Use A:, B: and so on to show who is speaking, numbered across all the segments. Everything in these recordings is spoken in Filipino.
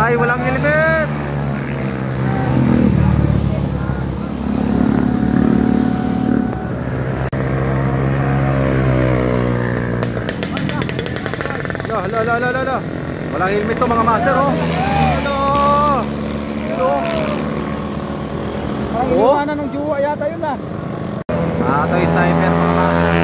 A: Ay, walang helmet. La. Walang helmet to mga master, oh.
B: Parang iniwanan ng juwa yata yun ah.
A: Ito yung sniper mga master.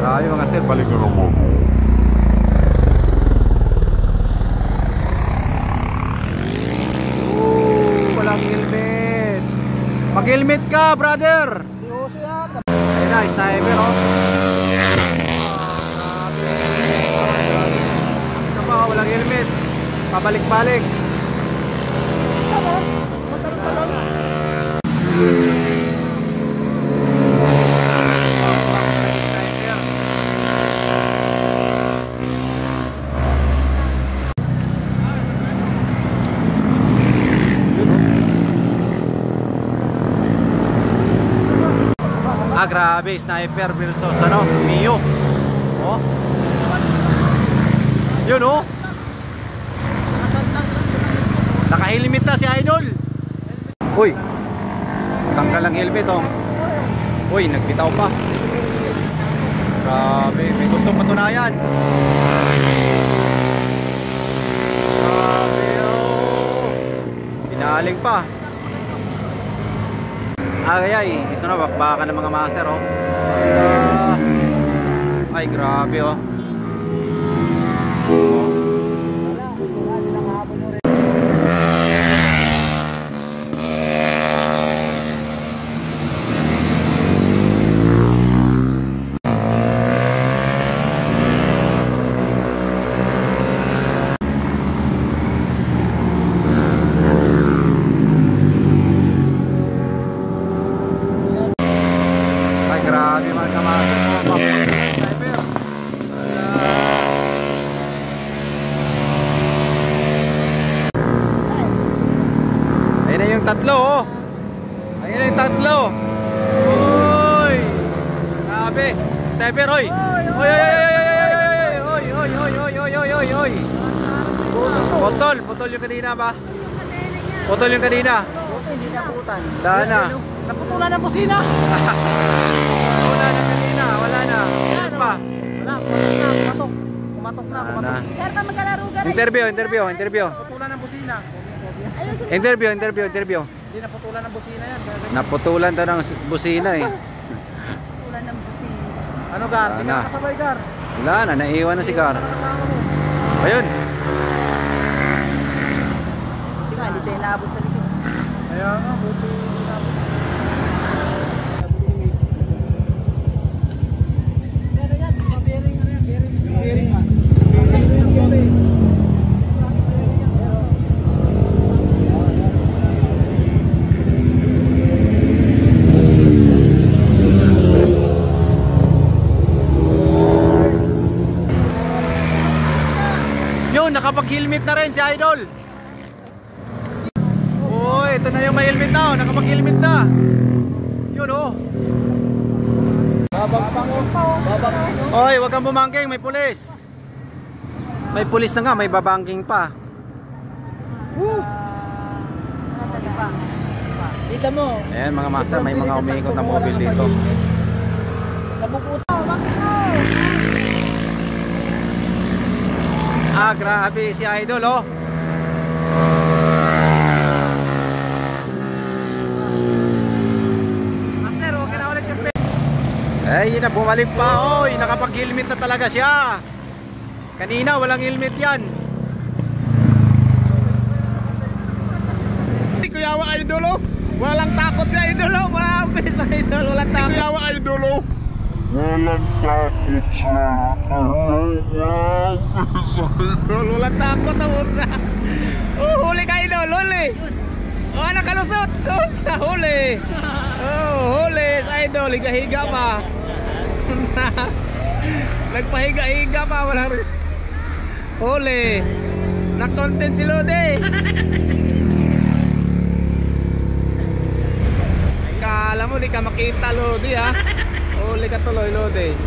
A: Grabe mga sir, balik na lang mo. Walang helmet. Mag-helmet ka, brother. Ayun na, sniper, oh. Ito pa, walang helmet. Pabalik-balik. Grabe, sniper versus ano, Mio. Oh. Yun oh. Naka-helmet na si Idol. Uy. Tanggal ang helmet oh. Uy, nagbitaw pa. Grabe, may gustong patunayan. Grabe oh. Pinaling pa. Ay, ito na baka ng mga master oh. Ay, grabe oh. Grabe mga kamatis mo, sniper. Ayun na yung tatlo oh. Ayun na yung tatlo. Uy. Grabe. Sniper oy. Oy. Oy. Putol yung kanina ba? Putol yung kanina.
B: Hindi naputan.
A: Wala na.
B: Naputulan ng busina.
A: Wala na kanina, wala na. Wala pa.
B: Wala, kumatok na.
C: Sir, pa magkalaro ka rin.
A: Interview.
B: Naputulan ng busina.
A: Interview.
B: Hindi naputulan ng busina yan.
A: Naputulan daw ng busina eh.
C: Naputulan ng busina.
B: Ano Gar? Hindi ka nakasabay Gar.
A: Wala na, naiwan na si Gar.
B: Nakasama mo.
A: Ayun.
C: Hindi siya inaabot sa likod.
B: Kaya nga, buti inaabot.
A: Yun, nakapag-helmet na rin si Idol. Oh, ito na yung may helmet na, nakapag-helmet na. Yun oh. Oy, wag kang bumangking, may pulis. May pulis na nga, may babangking pa.
B: Dito mo.
A: Ayan mga master, may mga umiikot na mobile dito.
B: Nabuputo, bakit mo?
A: Grabe si Idol oh. Master, okay na ulit yung play. Ay, na bumalik pa. Oy, nakapag-helmet na talaga siya. Kanina walang helmet yan.
B: Kuyawa Idol oh. Walang takot si Idol oh. Grabe sa Idol, walang takot. Kuyawa Idol oh.
D: Walang takot sa
B: Idol, walang takot na muna. Huli ka Idol, huli. Nakalusot doon sa huli. Huli sa Idol, higa-higa pa. Nagpahiga-higa pa, walang risk. Huli. Na-content si Lode. Kala mo di ka makita, Lodi ha. Huli ka tuloy, Lodi.